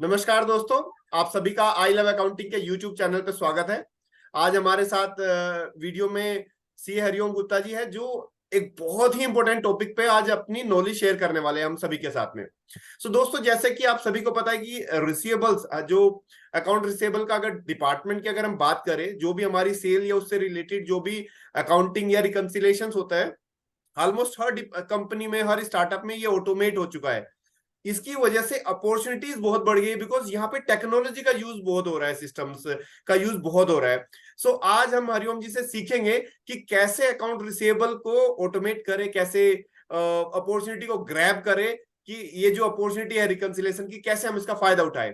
नमस्कार दोस्तों, आप सभी का आई लव अकाउंटिंग के यूट्यूब चैनल पे स्वागत है। आज हमारे साथ वीडियो में सी हरिओम गुप्ता जी है, जो एक बहुत ही इंपॉर्टेंट टॉपिक पे आज अपनी नॉलेज शेयर करने वाले हैं हम सभी के साथ में। दोस्तों, जैसे कि आप सभी को पता है कि रिसीवेबल्स जो अकाउंट रिसीवेबल का अगर डिपार्टमेंट की अगर हम बात करें, जो भी हमारी सेल या उससे रिलेटेड जो भी अकाउंटिंग या रिकंसिलेशन होता है, ऑलमोस्ट हर कंपनी में, हर स्टार्टअप में ये ऑटोमेट हो चुका है। इसकी वजह से अपॉर्चुनिटीज बहुत बढ़ गई, बिकॉज यहाँ पे टेक्नोलॉजी का यूज बहुत हो रहा है, सिस्टम्स का यूज बहुत हो रहा है। आज हम हरिओम जी से सीखेंगे कि कैसे अकाउंट रिसीवेबल को ऑटोमेट करें, कैसे अपॉर्चुनिटी को ग्रैब करें, कि ये जो अपॉर्चुनिटी है रिकंसिलेशन की, कैसे हम इसका फायदा उठाए।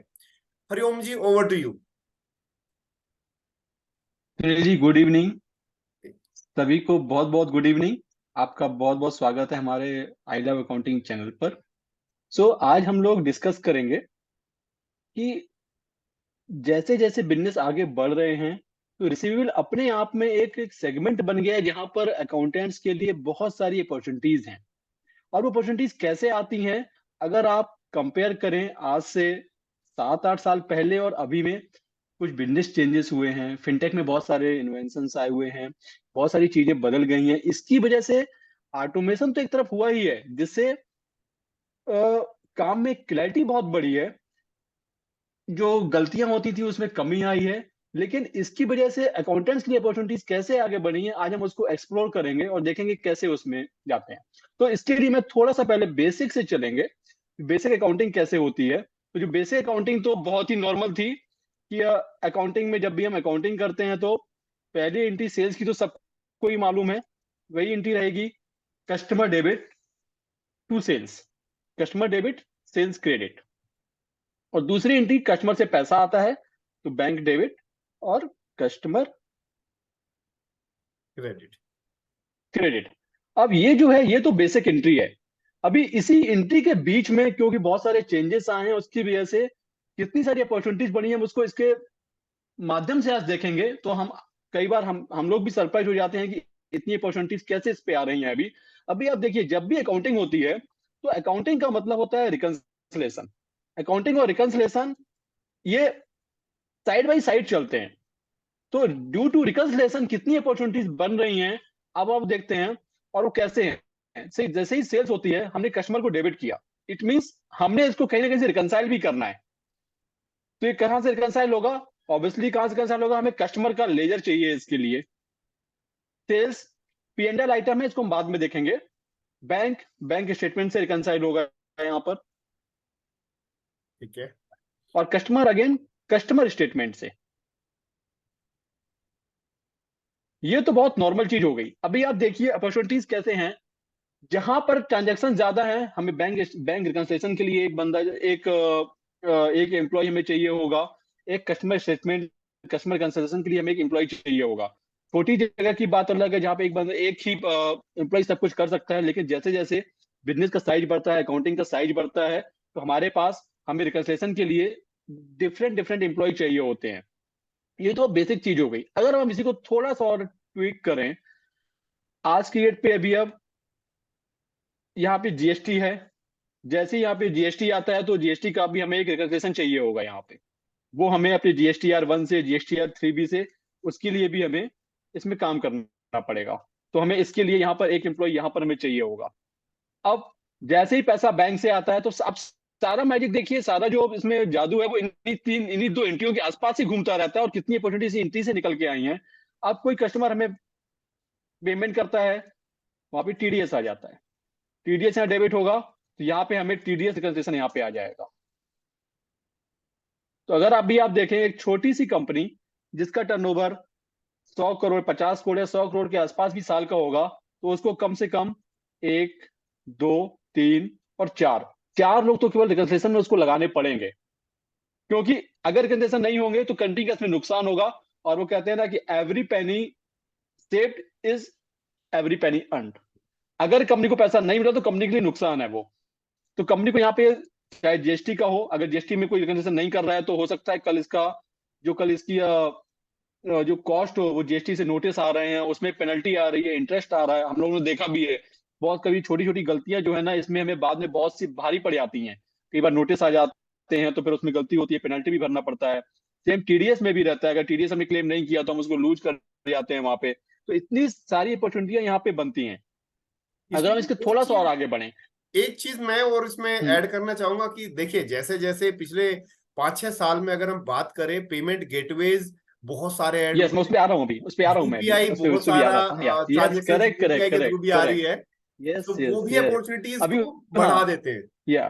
Hariom ji, over to you. Sunil ji, good evening. सभी को बहुत बहुत गुड इवनिंग। आपका बहुत बहुत स्वागत है हमारे आई लव अकाउंटिंग चैनल पर। आज हम लोग डिस्कस करेंगे कि जैसे जैसे बिजनेस आगे बढ़ रहे हैं तो रिसीवेबल अपने आप में एक सेगमेंट बन गया है जहां पर अकाउंटेंट्स के लिए बहुत सारी अपॉर्चुनिटीज हैं। और वो अपॉर्चुनिटीज कैसे आती हैं, अगर आप कंपेयर करें आज से 7-8 साल पहले और अभी में, कुछ बिजनेस चेंजेस हुए हैं। फिनटेक में बहुत सारे इन्वेंशंस आए हुए हैं, बहुत सारी चीजें बदल गई हैं। इसकी वजह से ऑटोमेशन तो एक तरफ हुआ ही है, जिससे काम में क्लैरिटी बहुत बढ़ी है, जो गलतियां होती थी उसमें कमी आई है। लेकिन इसकी वजह से अकाउंटेंट्स के लिए अपॉर्चुनिटीज कैसे आगे बढ़ी हैं, आज हम उसको एक्सप्लोर करेंगे और देखेंगे कैसे उसमें जाते हैं। तो इसके लिए मैं थोड़ा सा पहले बेसिक से चलेंगे, बेसिक अकाउंटिंग कैसे होती है। तो जो बेसिक अकाउंटिंग तो बहुत ही नॉर्मल थी कि अकाउंटिंग में जब भी हम अकाउंटिंग करते हैं तो पहली एंट्री सेल्स की तो सबको ही मालूम है, वही एंट्री रहेगी, customer debit to sales, customer debit sales credit. और दूसरी एंट्री कस्टमर से पैसा आता है तो बैंक डेबिट और कस्टमर क्रेडिट। क्रेडिट। अब ये जो है ये तो बेसिक एंट्री है। अभी इसी एंट्री के बीच में क्योंकि बहुत सारे चेंजेस आए हैं, उसकी वजह से कितनी सारी अपॉर्चुनिटीज बनी है, हम उसको इसके माध्यम से आज देखेंगे तो हम कई बार हम लोग भी सरप्राइज हो जाते हैं कि इतनी अपॉर्चुनिटीज कैसे इस पे आ रही हैं। अभी अभी आप देखिए, जब भी अकाउंटिंग होती है तो अकाउंटिंग का मतलब होता है रिकंसिलेशन। अकाउंटिंग और रिकंसिलेशन ये साइड बाई साइड चलते हैं। तो ड्यू टू रिकंसिलेशन कितनी अपॉर्चुनिटीज बन रही हैं, अब आप देखते हैं। और वो कैसे हैं, से जैसे ही सेल्स होती है, हमने कस्टमर को डेबिट किया, इट मींस हमने इसको कहीं ना कहीं से रिकंसाइल भी करना है। तो ये कहां से रिकंसाइल होगा, ऑब्वियसली कहां से रिकंसाइल होगा, हमें कस्टमर का लेजर चाहिए इसके लिए। सेल्स P&L आइटम है, इसको हम बाद में देखेंगे। बैंक बैंक स्टेटमेंट से रिकंसाइल होगा यहाँ पर। ठीक है। और कस्टमर अगेन कस्टमर स्टेटमेंट से। ये तो बहुत नॉर्मल चीज हो गई। अभी आप देखिए अपॉर्चुनिटीज कैसे हैं, जहां पर ट्रांजैक्शन ज्यादा है, हमें बैंक बैंक रिकंसिलेशन के लिए एक बंदा, एक एम्प्लॉय हमें चाहिए होगा। एक कस्टमर स्टेटमेंट कस्टमर रिकंसिलेशन के लिए हमें एक एम्प्लॉय चाहिए होगा। छोटी जगह की बात अलग है, जहाँ पे एक बंदा एक ही एम्प्लॉय सब कुछ कर सकता है। लेकिन जैसे जैसे बिजनेस का साइज बढ़ता है, अकाउंटिंग का साइज बढ़ता है, तो हमारे पास हमें रिकंसिलेशन के लिए डिफरेंट डिफरेंट एम्प्लॉय चाहिए होते हैं। ये तो बेसिक चीज हो गई। अगर हम इसी को थोड़ा सा और ट्वीक करें, आज की डेट पे अभी अब यहाँ पे जीएसटी है। जैसे ही यहाँ पे जीएसटी आता है तो जीएसटी का भी हमें एक रिकग्निशन चाहिए होगा यहाँ पे। वो हमें अपने GSTR 1 से GSTR 3B से, उसके लिए भी हमें इसमें काम करना पड़ेगा। तो हमें इसके लिए यहाँ पर एक एम्प्लॉय यहाँ पर हमें चाहिए होगा। अब जैसे ही पैसा बैंक से आता है तो अब सारा मैजिक देखिए, सारा जो इसमें जादू है वो इन्हीं दो एंट्रियों के आसपास ही घूमता रहता है। और कितनी अपॉर्चुनिटी एंट्री से निकल के आई हैं। अब कोई कस्टमर हमें पेमेंट करता है, वहां पे TDS आ जाता है। TDS यहाँ डेबिट होगा तो यहाँ पे हमें TDS रिकंसिलेशन यहाँ पे आ जाएगा। तो अगर आप भी आप देखें, एक छोटी सी कंपनी जिसका टर्नओवर 100 करोड़, 50 करोड़ या 100 करोड़ के आसपास भी साल का होगा, तो उसको कम से कम एक, दो, तीन और चार चार लोग तो केवल रिकंसिलेशन में उसको लगाने पड़ेंगे। क्योंकि अगर रिकंसिलेशन नहीं होंगे तो कंट्री का इसमें नुकसान होगा। और वो कहते हैं ना कि every penny saved is every penny earned. अगर कंपनी को पैसा नहीं मिला तो कंपनी के लिए नुकसान है वो। तो कंपनी को यहाँ पे चाहे जीएसटी का हो, अगर जीएसटी में कोई रिकंसिलेशन नहीं कर रहा है तो हो सकता है कल इसका कल इसकी जो कॉस्ट हो वो जीएसटी से नोटिस आ रहे हैं, उसमें पेनल्टी आ रही है, इंटरेस्ट आ रहा है। हम लोगों ने देखा भी है बहुत, कभी छोटी छोटी गलतियां जो है ना इसमें हमें बाद में बहुत सी भारी पड़ जाती हैं। कई बार नोटिस आ जाता जाते हैं तो फिर उसमें गलती होती है, पेनल्टी भी भरना पड़ता है। सेम टीडीएस में भी रहता है, अगर टीडीएस हमने क्लेम नहीं किया तो हम उसको लूज कर जाते हैं वहां पे। तो इतनी सारी अपॉर्चुनिटियां यहाँ पे बनती हैं अगर इसमें हम इसके एक थोड़ा सा और चीज आगे बढ़े। एक चीज मैं और इसमें हम्म। ऐड करना चाहूंगा कि देखिए, जैसे जैसे पिछले 5-6 साल में अगर हम बात करें, पेमेंट गेटवेज बहुत सारे ऐड यस, हुए मैं उस हैं। पे आ रहा हूँ अभी, उस पे आ रहा हूँ मैं अभी, यूपीआई उस बहुत पे भी आ सारा रहा था। Yes yes, transaction correct UPI correct के थ्रू करेक्ट भी आ रही करेक्ट। है। यस तो वो यस भी यस। अपॉर्चुनिटीज अभी, को हाँ, बढ़ा देते हैं। या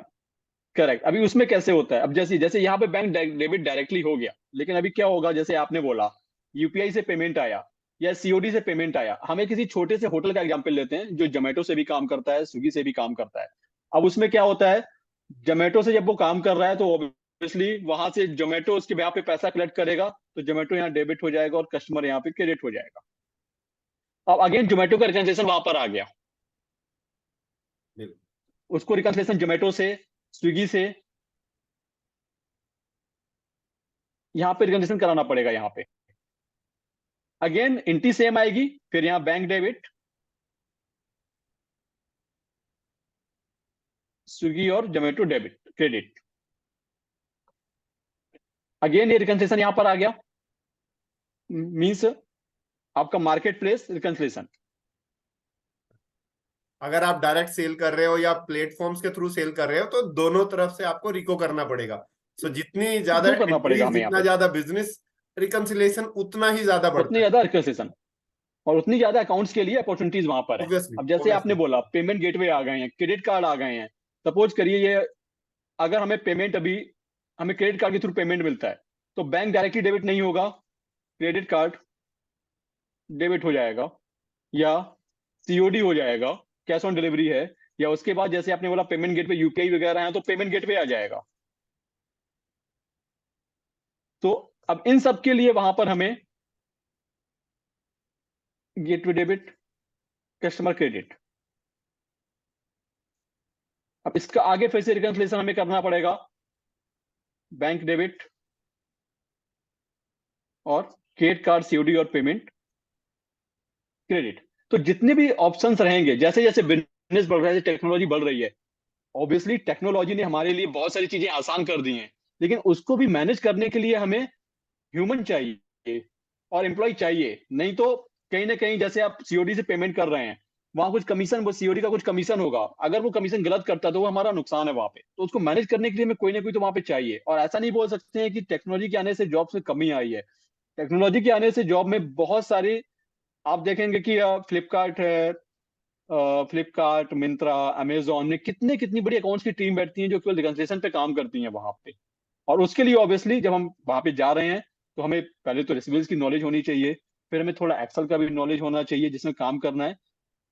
करेक्ट। अभी उसमें कैसे होता है, अब जैसे जैसे यहाँ पे बैंक डेबिट डायरेक्टली हो गया, लेकिन अभी क्या होगा, जैसे आपने बोला यूपीआई से पेमेंट आया या सीओडी से पेमेंट आया। हमें किसी छोटे से होटल का एग्जांपल लेते हैं जो जोमेटो से भी काम करता है, स्विगी से भी काम करता है। अब उसमें क्या होता है, जोमेटो से जब वो काम कर रहा है तो ऑब्वियसली वहां से जोमेटो उसके यहाँ पे पैसा कलेक्ट करेगा, तो जोमेटो यहाँ डेबिट हो जाएगा और कस्टमर यहाँ पे क्रेडिट हो जाएगा। अब अगेन जोमेटो का रिकन्सिलेशन वहां पर आ गया, बिल्कुल। उसको रिकन्सिलेशन जोमेटो से, स्विगी से यहाँ पे रिकन्सिलेशन कराना पड़ेगा। यहाँ पे अगेन एंट्री सेम आएगी, फिर यहाँ बैंक डेबिट, स्विगी और जोमेटो डेबिट क्रेडिट। अगेन ये रिकन्सिलेशन यहाँ पर आ गया, मीन्स आपका मार्केट प्लेस रिकन्सिलेशन। अगर आप डायरेक्ट सेल कर रहे हो या प्लेटफॉर्म्स के थ्रू सेल कर रहे हो तो दोनों तरफ से आपको रिको करना पड़ेगा। सो जितनी ज्यादा क्यों करना पड़ेगा एंट्रीज, हमें यहाँ जितना पे, ज्यादा बिजनेस, रिकन्सिलेशन उतना ही ज्यादा उतनी बढ़ता है। ज्यादा रिकन्सिलेशन और उतनी ज्यादा अकाउंट्स के लिए अपॉर्चुनिटीज वहां पर है। ऑब्वियसली, अब जैसे आपने ऑब्वियसली। बोला पेमेंट गेटवे आ गए हैं, क्रेडिट कार्ड आ गए हैं। सपोज करिए ये, अगर हमें पेमेंट अभी, हमें क्रेडिट कार्ड के थ्रू पेमेंट मिलता है, तो बैंक डायरेक्टली डेबिट नहीं होगा, क्रेडिट कार्ड डेबिट हो जाएगा या सीओडी हो जाएगा, कैश ऑन डिलीवरी है। या उसके बाद जैसे आपने बोला पेमेंट गेटवे यूपीआई वगैरह है तो पेमेंट गेटवे आ जाएगा। तो अब इन सब के लिए वहां पर हमें गेटवे डेबिट, कस्टमर क्रेडिट। अब इसका आगे फिर से रिकन्सिलेशन हमें करना पड़ेगा, बैंक डेबिट और क्रेडिट कार्ड सीओडी और पेमेंट क्रेडिट। तो जितने भी ऑप्शंस रहेंगे, जैसे जैसे बिजनेस बढ़ रहा है, टेक्नोलॉजी बढ़ रही है, ऑब्वियसली टेक्नोलॉजी ने हमारे लिए बहुत सारी चीजें आसान कर दी हैं, लेकिन उसको भी मैनेज करने के लिए हमें ह्यूमन चाहिए और एम्प्लॉय चाहिए। नहीं तो कहीं ना कहीं जैसे आप सीओडी से पेमेंट कर रहे हैं, वहां कुछ कमीशन, वो सीओडी का कुछ कमीशन होगा, अगर वो कमीशन गलत करता तो वो हमारा नुकसान है वहां पे। तो उसको मैनेज करने के लिए हमें कोई ना कोई तो वहां पे चाहिए। और ऐसा नहीं बोल सकते हैं कि टेक्नोलॉजी के आने से जॉब्स में कमी आई है। टेक्नोलॉजी के आने से जॉब में बहुत सारी, आप देखेंगे कि फ्लिपकार्ट है, फ्लिपकार्ट, मिंत्रा, अमेजोन में कितने कितनी बड़ी अकाउंट्स की टीम बैठती है जो केवल रिकन्सिलेशन पे काम करती है वहां पे। और उसके लिए ऑब्वियसली जब हम वहां पे जा रहे हैं तो हमें पहले तो रिसीवेबल्स की नॉलेज होनी चाहिए, फिर हमें थोड़ा एक्सेल का भी नॉलेज होना चाहिए जिसमें काम करना है।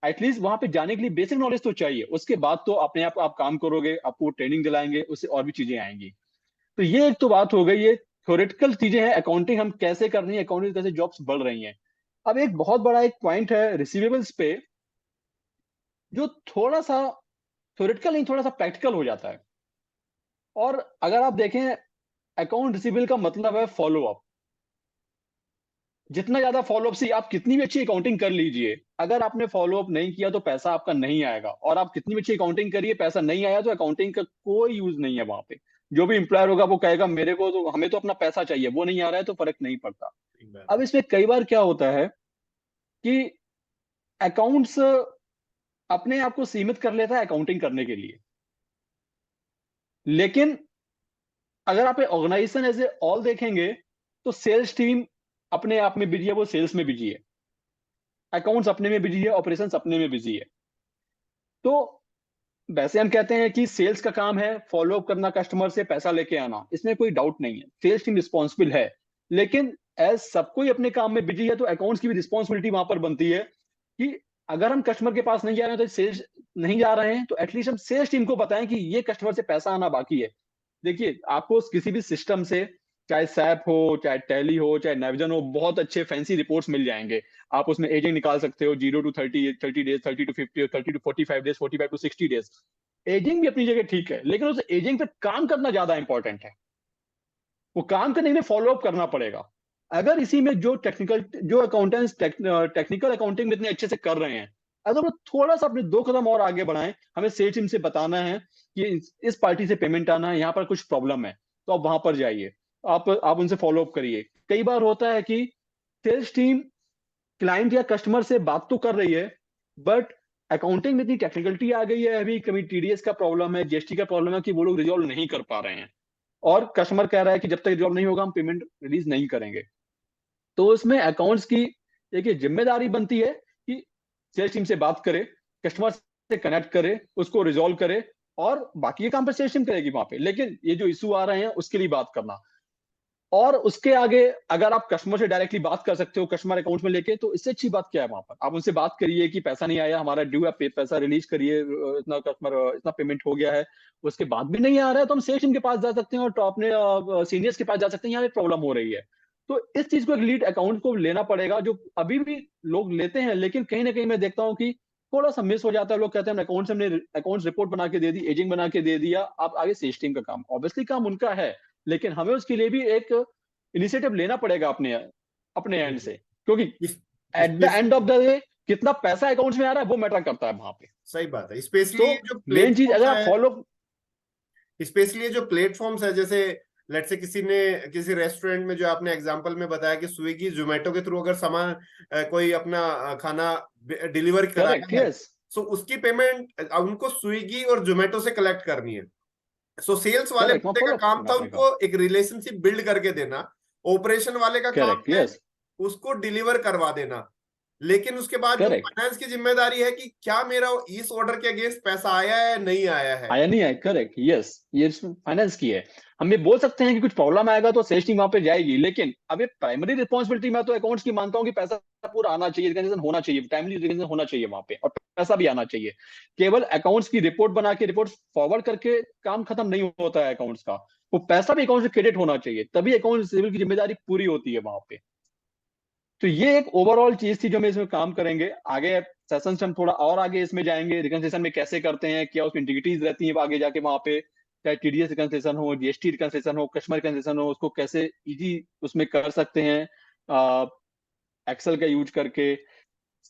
एटलीस्ट वहां पे जाने के लिए बेसिक नॉलेज तो चाहिए, उसके बाद तो अपने आप काम करोगे, आपको ट्रेनिंग दिलाएंगे, उससे और भी चीजें आएंगी। तो ये एक तो बात हो गई, ये थ्योरेटिकल चीजें हैं, अकाउंटिंग हम कैसे कर रही है, अकाउंटिंग कैसे जॉब्स बढ़ रही हैं। अब एक बहुत बड़ा एक पॉइंट है रिसीवेबल्स पे, जो थोड़ा सा थ्योरेटिकल नहीं, थोड़ा सा प्रैक्टिकल हो जाता है। और अगर आप देखें, अकाउंट रिसीवेबल का मतलब है फॉलो अप। जितना ज्यादा फॉलोअप से आप कितनी भी अच्छी अकाउंटिंग कर लीजिए, अगर आपने फॉलोअप नहीं किया तो पैसा आपका नहीं आएगा। और आप कितनी भी अच्छी अकाउंटिंग करिए, पैसा नहीं आया तो अकाउंटिंग का कोई यूज नहीं है वहां पे। जो भी एम्प्लॉयर होगा वो कहेगा मेरे को तो, हमें तो अपना पैसा चाहिए, वो नहीं आ रहा है तो फर्क नहीं पड़ता। ठीक बात अब है। इसमें कई बार क्या होता है कि अकाउंट्स अपने आप को सीमित कर लेता है अकाउंटिंग करने के लिए, लेकिन अगर आप ऑर्गेनाइजेशन एज ए ऑल देखेंगे तो सेल्स टीम अपने आप में बिजी है, वो सेल्स में बिजी है, अकाउंट्स अपने में बिजी है, ऑपरेशंस अपने में बिजी है। तो वैसे हम कहते हैं कि सेल्स का काम है फॉलो अप करना, कस्टमर से पैसा लेके आना, इसमें कोई डाउट नहीं है, सेल्स टीम रिस्पॉन्सिबल है। लेकिन एज सब कोई अपने काम में बिजी है तो अकाउंट्स की भी रिस्पॉन्सिबिलिटी वहां पर बनती है कि अगर हम कस्टमर के पास नहीं जा रहे हैं, तो सेल्स नहीं जा रहे हैं, तो एटलीस्ट हम सेल्स टीम को बताएं कि ये कस्टमर से पैसा आना बाकी है। देखिए, आपको किसी भी सिस्टम से, चाहे सैप हो, चाहे टैली हो, चाहे नेविजन हो, बहुत अच्छे फैंसी रिपोर्ट्स मिल जाएंगे। आप उसमें एजिंग निकाल सकते हो, 0 to 30, 30 days, 30 to 50, 30 to 45 days, 45 to 60 days. Ageing भी अपनी जगह ठीक है, लेकिन उस एजिंग पे काम करना ज्यादा इंपॉर्टेंट है। वो काम करने के लिए फॉलो अप करना पड़ेगा। अगर इसी में जो टेक्निकल, जो अकाउंटेंट्स टेक्निकल अकाउंटिंग में इतने अच्छे से कर रहे हैं, अगर वो थोड़ा सा अपने 2 कदम और आगे बढ़ाएं, हमें सेल्स टीम से बताना है कि इस पार्टी से पेमेंट आना है, यहाँ पर कुछ प्रॉब्लम है, तो आप वहां पर जाइए, आप उनसे फॉलो अप करिए। कई बार होता है कि सेल्स टीम क्लाइंट या कस्टमर से बात तो कर रही है, बट अकाउंटिंग में इतनी टेक्निकलिटी आ गई है, अभी कभी टीडीएस का प्रॉब्लम है, जीएसटी का प्रॉब्लम है, कि वो लोग रिजॉल्व नहीं कर पा रहे हैं, और कस्टमर कह रहा है कि जब तक रिजॉल्व नहीं होगा हम पेमेंट रिलीज नहीं करेंगे। तो उसमें अकाउंट्स की एक ये जिम्मेदारी बनती है कि सेल्स टीम से बात करे, कस्टमर से कनेक्ट करे, उसको रिजॉल्व करे, और बाकी ये काम पर सेल्स टीम करेगी वहां पे, लेकिन ये जो इशू आ रहे हैं उसके लिए बात करना। और उसके आगे अगर आप कस्टमर से डायरेक्टली बात कर सकते हो कस्टमर अकाउंट में लेके, तो इससे अच्छी बात क्या है? वहां पर आप उनसे बात करिए कि पैसा नहीं आया, हमारा ड्यू है, पैसा रिलीज करिए, इतना कस्टमर इतना पेमेंट हो गया है। उसके बाद भी नहीं आ रहा है तो हम सेल्स टीम के पास जा सकते हैं और टॉप ने सीनियर्स के पास जा सकते हैं, यहाँ एक प्रॉब्लम हो रही है। तो इस चीज को एक लीड अकाउंट को लेना पड़ेगा, जो अभी भी लोग लेते हैं, लेकिन कहीं ना कहीं मैं देखता हूँ कि थोड़ा सा मिस हो जाता है। लोग कहते हैं अकाउंट से हमने अकाउंट रिपोर्ट बना के दे दी, एजिंग बना के दे दिया, आप आगे सेल्स टीम का काम, ऑब्वियसली काम उनका है, लेकिन हमें उसके लिए भी एक इनिशिएटिव लेना पड़ेगा अपने अपने एंड से, क्योंकि इस, at the end of the day कितना पैसा अकाउंट्स में आ रहा है वो मैटर करता है वहां पे। सही बात है। स्पेशली तो ये जो मेन चीज प्लेटफॉर्म्स अगर आप है, फॉलो। स्पेशली ये जो प्लेटफॉर्म्स है, जैसे लेट से किसी रेस्टोरेंट में, जो आपने एग्जांपल में बताया कि स्विगी जोमेटो के थ्रू अगर सामान कोई अपना खाना डिलीवर कराया करेक्ट, है, यस। सो उसकी पेमेंट उनको स्विगी और जोमेटो से कलेक्ट करनी है। सो सेल्स वाले करेक्ट, वहां बंदे का फॉलो अप काम करना था पड़ेगा। उनको एक रिलेशनशिप बिल्ड करके देना, ऑपरेशन वाले का काम करेक्ट, है यस। उसको डिलीवर करवा देना। लेकिन उसके बाद जो करेक्ट। फाइनेंस की जिम्मेदारी है कि क्या मेरा इस ऑर्डर के अगेंस्ट पैसा आया है नहीं आया है। आया नहीं आया, करेक्ट, यस, ये फाइनेंस की है। हम ये बोल सकते हैं कि कुछ प्रॉब्लम आएगा तो सेल्स टीम वहां पे जाएगी, लेकिन अब ये प्राइमरी रिस्पॉन्सिबिलिटी मैं तो अकाउंट्स की मानता हूँ कि पैसा पूरा आना चाहिए, रिकग्निशन होना चाहिए, टाइमली रिकग्निशन होना चाहिए वहां पे, और पैसा भी आना चाहिए। केवल अकाउंट्स की रिपोर्ट बना के रिपोर्ट फॉरवर्ड करके काम खत्म नहीं होता है अकाउंट्स का, वो पैसा भी अकाउंट से क्रेडिट होना चाहिए, तभी अकाउंट सिविल की जिम्मेदारी पूरी होती है वहां पे। तो ये एक ओवरऑल चीज थी जो हम इसमें काम करेंगे आगे सेशंस, हम थोड़ा और आगे इसमें जाएंगे, रिकंसिलेशन में कैसे करते हैं, क्या उसमें इंटीग्रिटीज रहती हैं आगे जाके वहां पे, चाहे टीडीएस रिकंसिलेशन हो, जीएसटी रिकंसिलेशन हो, कस्टमर रिकंसिलेशन हो, उसको कैसे इजी उसमें कर सकते हैं, एक्सेल का यूज करके,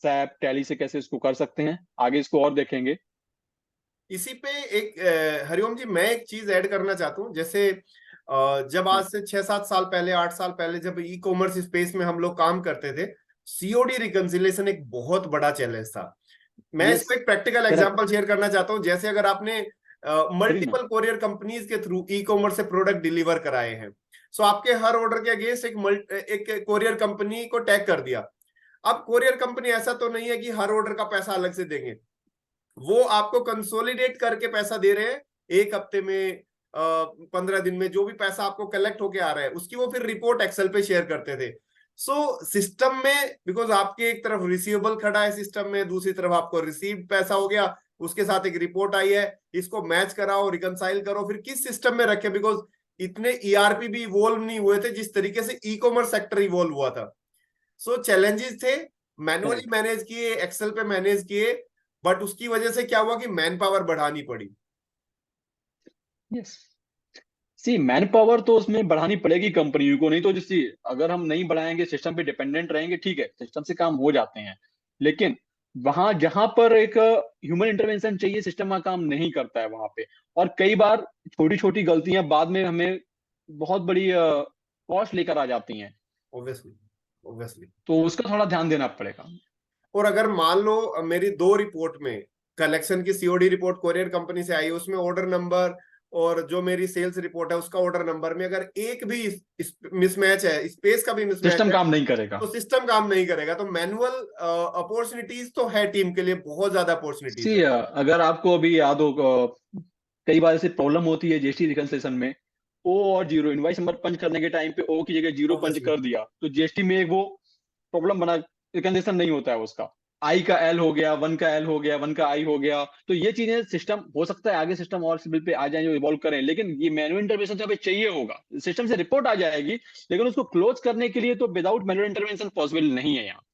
सैप टैली से कैसे इसको कर सकते हैं, आगे इसको और देखेंगे। इसी पे एक हरिओम जी, मैं एक चीज ऐड करना चाहता हूँ। जैसे जब आज से 6-7 साल पहले, 8 साल पहले, जब ई कॉमर्स स्पेस में हम लोग काम करते थे, सीओडी रिकंसिलेशन एक बहुत बड़ा चैलेंज था। मैं यस, इसको एक प्रैक्टिकल करेक्ट, एग्जांपल शेयर करना चाहता हूँ। जैसे अगर आपने करिए ना। मल्टीपल कोरियर कंपनीज के थ्रू ई कॉमर्स से प्रोडक्ट डिलीवर कराए हैं, सो आपके हर ऑर्डर के अगेंस्ट एक कोरियर कंपनी को टैग कर दिया। अब कोरियर कंपनी ऐसा तो नहीं है कि हर ऑर्डर का पैसा अलग से देंगे, वो आपको कंसोलिडेट करके पैसा दे रहे हैं। एक हफ्ते में, 15 दिन में जो भी पैसा आपको कलेक्ट होके आ रहा है, उसकी वो फिर रिपोर्ट एक्सेल पे शेयर करते थे। सो सिस्टम में, बिकॉज आपके एक तरफ रिसीवेबल खड़ा है सिस्टम में, दूसरी तरफ आपको रिसीव पैसा हो गया, उसके साथ एक रिपोर्ट आई है, इसको मैच कराओ, रिकंसाइल करो, फिर किस सिस्टम में रखे, बिकॉज इतने ईआरपी भी इवोल्व नहीं हुए थे जिस तरीके से ई कॉमर्स सेक्टर इवोल्व हुआ था। सो चैलेंजेस थे, मैनुअली करेक्ट, मैनेज किए, एक्सेल पे मैनेज किए, बट उसकी वजह से क्या हुआ कि मैन पावर बढ़ानी पड़ी। यस। सी मैन पावर तो उसमें बढ़ानी पड़ेगी कंपनियों को, नहीं तो जैसे अगर हम नहीं बढ़ाएंगे, सिस्टम पे डिपेंडेंट रहेंगे, ठीक है सिस्टम से काम हो जाते हैं, लेकिन वहां जहां पर एक ह्यूमन इंटरवेंशन चाहिए, सिस्टम का काम नहीं करता है वहां पे। और कई बार छोटी छोटी गलतियां बाद में हमें बहुत बड़ी कॉस्ट लेकर आ जाती हैं, ऑब्वियसली, ऑब्वियसली। तो उसका थोड़ा ध्यान देना पड़ेगा। और अगर मान लो मेरी 2 रिपोर्ट में, कलेक्शन की सीओडी रिपोर्ट कोरियर कंपनी से आई, उसमें ऑर्डर नंबर और जो मेरी सेल्स रिपोर्ट है उसका ऑर्डर नंबर में अगर एक भी मिसमैच है, स्पेस का भी मिसमैच सिस्टम है, काम नहीं करेगा। तो सिस्टम काम नहीं करेगा। तो मैनुअल अपॉर्चुनिटीज तो है टीम के लिए, बहुत ज्यादा अपॉर्चुनिटीज सी है। अगर आपको अभी याद हो, कई बार ऐसे प्रॉब्लम होती है जीएसटी रिकंसिलेशन में, ओ और जीरो इनवाइस नंबर पंच करने के टाइम पे ओ की जगह जीरो पंच ऑब्वियसली। कर दिया, तो जीएसटी में एक वो प्रॉब्लम बना, रिकंसिलेशन नहीं होता है उसका, आई का एल हो गया, वन का एल हो गया, वन का आई हो गया। तो ये चीजें सिस्टम हो सकता है आगे सिस्टम और सिविल पे आ जाए जो इवॉल्व करें, लेकिन ये मैनुअल इंटरवेंशन तो हमें चाहिए होगा। सिस्टम से रिपोर्ट आ जाएगी, लेकिन उसको क्लोज करने के लिए तो विदाउट मैनुअल इंटरवेंशन पॉसिबल नहीं है यहाँ,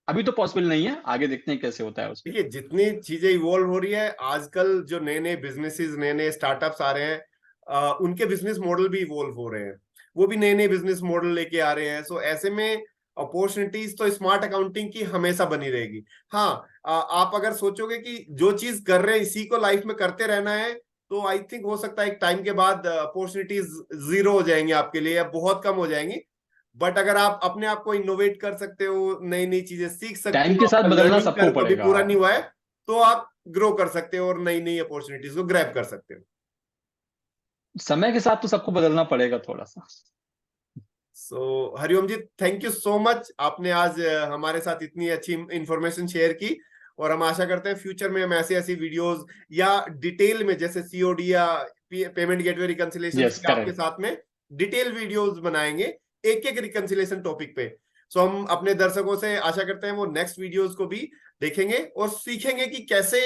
अभी तो पॉसिबल नहीं है, आगे देखते हैं कैसे होता है उसमें। देखिए, जितनी चीजें इवॉल्व हो रही है आजकल, जो नए नए बिजनेसेस, नए नए स्टार्टअप्स आ रहे हैं, उनके बिजनेस मॉडल भी इवॉल्व हो रहे हैं। वो भी नए नए बिजनेस मॉडल लेके आ रहे हैं। सो ऐसे में अपॉर्चुनिटीज तो स्मार्ट अकाउंटिंग की हमेशा बनी रहेगी। हाँ, आप अगर सोचोगे कि जो चीज कर रहे हैं इसी को लाइफ में करते रहना है, तो आई थिंक हो सकता है एक टाइम के बाद अपॉर्चुनिटीज जीरो हो जाएंगी आपके लिए या बहुत कम हो जाएंगी। बट अगर आप अपने आप को इनोवेट कर सकते हो, नई नई चीजें सीख सकते टाइम हो, के साथ आपका बदलना लर्निंग सबको कर्व अभी पड़ेगा। पूरा नहीं हुआ है, तो आप ग्रो कर सकते हो और नई नई अपॉर्चुनिटीज को ग्रैब कर सकते हो। समय के साथ तो सबको बदलना पड़ेगा थोड़ा सा। सो हरिओम जी, थैंक यू सो मच, आपने आज हमारे साथ इतनी अच्छी इंफॉर्मेशन शेयर की। और हम आशा करते हैं फ्यूचर में हम ऐसी ऐसी वीडियोस या डिटेल में, जैसे सीओडी या पेमेंट गेटवे रिकंसिलेशन यस, की, आपके करेक्ट। साथ में डिटेल वीडियोस बनाएंगे एक एक रिकंसिलेशन टॉपिक पे। सो हम अपने दर्शकों से आशा करते हैं वो नेक्स्ट वीडियोस को भी देखेंगे और सीखेंगे कि कैसे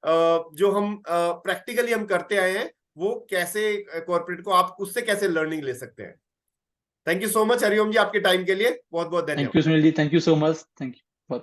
जो हम प्रैक्टिकली हम करते आए हैं वो कैसे कॉर्पोरेट को आप उससे कैसे लर्निंग ले सकते हैं। Thank you so much Hariom ji, आपके टाइम के लिए बहुत बहुत थैंक यू धन्यवाद। Sunil ji, thank you so much, thank you.